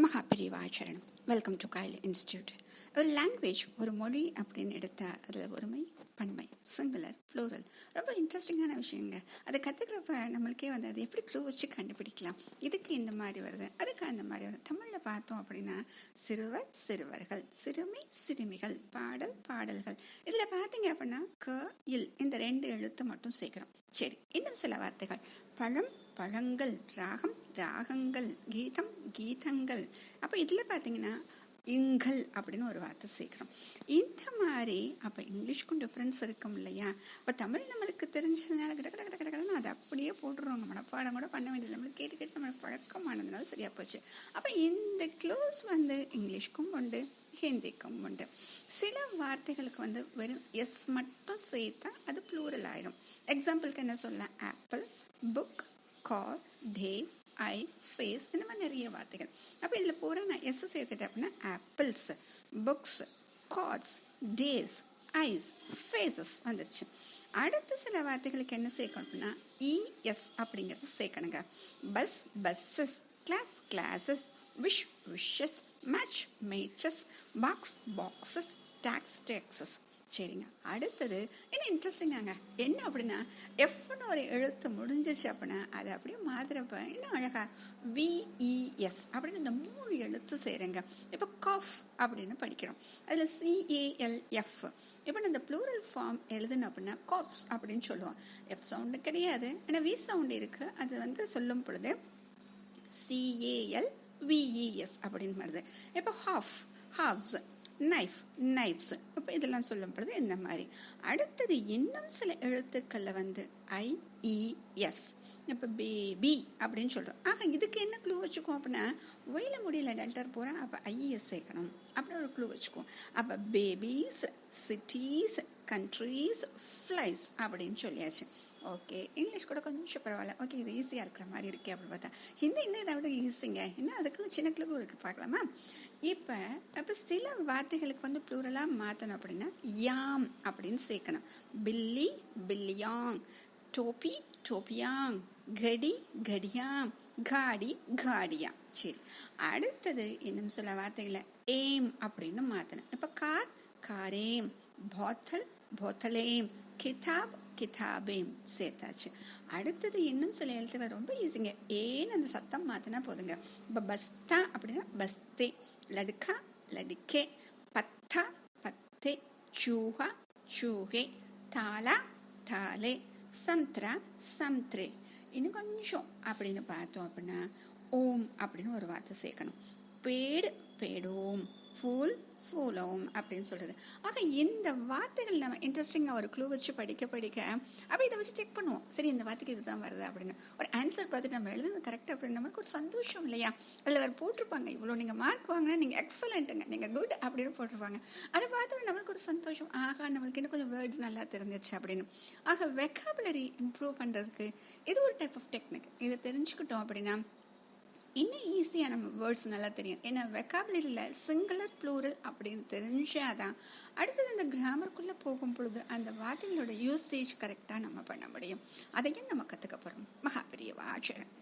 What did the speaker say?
மகாபிரிவாச்சரணம். Welcome to கைல் institute. ஒரு language, ஒரு மொழி அப்படின்னு எடுத்தால் அதில் ஒருமை, பன்மை, சிங்குலர், ப்ளூரல் ரொம்ப இன்ட்ரெஸ்டிங்கான விஷயங்க. அதை கற்றுக்கிறப்ப நம்மளுக்கே வந்து அது எப்படி க்ளூ வச்சு கண்டுபிடிக்கலாம், இதுக்கு இந்த மாதிரி வருது, அதுக்கு அந்த மாதிரி வருது. தமிழில் பார்த்தோம் அப்படின்னா சிறுவர், சிறுவர்கள், சிறுமி, சிறுமிகள், பாடல், பாடல்கள். இதில் பார்த்தீங்க அப்படின்னா க, இல் இந்த 2 எழுத்து மட்டும் சேர்க்குறோம். சரி, இன்னும் சில வார்த்தைகள் பழம், பழங்கள், ராகம், ராகங்கள், கீதம், கீதங்கள். அப்போ இதில் பார்த்தீங்கன்னா இங்கள் அப்படின்னு ஒரு வார்த்தை சேர்க்குறோம். இந்த மாதிரி அப்போ இங்கிலீஷ்க்கும் டிஃப்ரென்ஸ் இருக்கும் இல்லையா? இப்போ தமிழ் நம்மளுக்கு தெரிஞ்சதுனால கடன்னு அதை அப்படியே போட்டுருவாங்க, மனப்பாடம் கூட பண்ண வேண்டியது, நம்மளுக்கு கேட்டு கேட்டு நம்மளுக்கு பழக்கமானதுனால சரியாக போச்சு. அப்போ இந்த க்ளோஸ் வந்து இங்கிலீஷ்க்கும் உண்டு, ஹிந்திக்கும் உண்டு. சில வார்த்தைகளுக்கு வந்து வெறும் எஸ் மட்டும் சேர்த்தா அது ப்ளூரல் ஆயிடும். எக்ஸாம்பிளுக்கு என்ன சொல்லலாம்? ஆப்பிள், புக், கார், டே, ஐ, ஃபேஸ், இந்த மாதிரி நிறைய வார்த்தைகள். அப்போ இதில் பூரா நான் எஸ் சேர்த்துட்டேன் அப்படின்னா apples, books, cards, days, eyes, faces வந்துருச்சு. அடுத்து சில வார்த்தைகளுக்கு என்ன சேர்க்கணும் அப்படின்னா இஎஸ் அப்படிங்கிறது சேர்க்கணுங்க. Bus, buses, class, classes, wish, wishes, match, matches, box, boxes, tax, taxes. சரிங்க, அடுத்தது என்ன இன்ட்ரெஸ்டிங்காங்க, என்ன அப்படின்னா எஃப்னு ஒரு எழுத்து முடிஞ்சிச்சு அப்படின்னா அதை அப்படியே மாத்திரப்ப இன்னும் அழகா விஇஎஸ் அப்படின்னு இந்த 3 எழுத்து சேருங்க. இப்போ காஃப் அப்படின்னு படிக்கிறோம், அதில் CALF. இப்போ இந்த ப்ளூரல் ஃபார்ம் எழுதுன அப்படின்னா காஃப்ஸ் அப்படின்னு சொல்லுவோம். எஃப் சவுண்டு கிடையாது, ஆனால் வி சவுண்டு இருக்குது. அது வந்து சொல்லும் பொழுது CALVES அப்படின்னு வருது. இப்போ ஹாஃப், ஹாஃப்ஸ், நைஃப், நைஃப்ஸ். இப்போ இதெல்லாம் சொல்லும் பொழுது இந்த மாதிரி. அடுத்தது இன்னும் சில எழுத்துக்களில் வந்து IES. இப்போ பேபி அப்படின்னு சொல்கிறோம். ஆக இதுக்கு என்ன க்ளூ வச்சுக்குவோம் அப்படின்னா ஒயில முடியல டெல்டர் போகிறேன், அப்போ IES சேர்க்கணும் அப்படின்னு ஒரு க்ளூ வச்சுக்குவோம். அப்போ பேபிஸ், சிட்டிஸ், கண்ட்ரீஸ், ஃப்ளைஸ் அப்படின்னு சொல்லியாச்சு. ஓகே, இங்கிலீஷ் கூட கொஞ்சம் பரவாயில்ல. ஓகே, இது ஈஸியாக இருக்கிற மாதிரி இருக்கே அப்படின்னு பார்த்தா ஹிந்தி இன்னும் இதை விட ஈஸிங்க. இன்னும் அதுக்கு சின்ன கிளப்பு இருக்குது, பார்க்கலாமா? இப்போ சில வார்த்தைகளுக்கு வந்து ப்ளூரலாக மாற்றணும் அப்படின்னா யாம் அப்படின்னு சேர்க்கணும். பில்லி, பில்லியாங், டோப்பி, டோப்பியாங், கடி, கடியாம், காடி, காடியா. சரி, அடுத்தது இன்னும் சில வார்த்தைகளை ஏம் அப்படின்னு மாற்றணும். இப்போ கார், காரேம், பாத்தல், போத்தலேம், கிதாப், கிதாபேம் சேர்த்தாச்சு. அடுத்தது இன்னும் சில எழுத்துக்கள் ரொம்ப ஈஸிங்க, ஏன்னு அந்த சத்தம் மாற்றினா போதுங்க. இப்போ பஸ்தா அப்படின்னா பஸ்தே, லடுக்கா, லடிக்கே, பத்தா, பத்தே, சூஹா, சூஹே, தாலா, தாலே, சம்த்ரா, சம்த்ரே. இன்னும் கொஞ்சம் அப்படின்னு பார்த்தோம் அப்படின்னா ஓம் அப்படின்னு ஒரு வார்த்தை சேர்க்கணும். பேடு, பேடோம், ஃபூல், ஃபூலோம் அப்படின்னு சொல்கிறது. ஆக இந்த வார்த்தைகள் நம்ம இன்ட்ரெஸ்டிங்காக ஒரு க்ளூ வச்சு படிக்க அப்போ இதை வச்சு செக் பண்ணுவோம், சரி இந்த வார்த்தைக்கு இதுதான் வருது அப்படின்னு. ஒரு ஆன்சர் பார்த்துட்டு நம்ம எழுதுறது கரெக்டாக அப்படின்னு நம்மளுக்கு ஒரு சந்தோஷம் இல்லையா? அதில் வேறு போட்டிருப்பாங்க இவ்வளோ நீங்கள் மார்க் வாங்கினா நீங்கள் எக்ஸலண்ட்டுங்க, நீங்கள் குட் அப்படின்னு போட்டிருப்பாங்க. அதை பார்த்து நம்மளுக்கு ஒரு சந்தோஷம், ஆகா நம்மளுக்கு இன்னும் கொஞ்சம் வேர்ட்ஸ் நல்லா தெரிஞ்சிச்சு அப்படின்னு. ஆக வெக்காபுலரி இம்ப்ரூவ் பண்ணுறதுக்கு இது ஒரு டைப் ஆஃப் டெக்னிக். இதை தெரிஞ்சுக்கிட்டோம் அப்படின்னா இன்னும் ஈஸியாக நம்ம வேர்ட்ஸ் நல்லா தெரியும். ஏன்னா வெக்காபுலரியில் சிங்குலர், ப்ளூரல் அப்படின்னு தெரிஞ்சாதான் அடுத்தது இந்த கிராமருக்குள்ளே போகும் பொழுது அந்த வார்த்தைகளோட யூசேஜ் கரெக்டாக நம்ம பண்ண முடியும். அதையும் நம்ம கற்றுக்க போகிறோம். மகாபிரியவாச்சரணம்.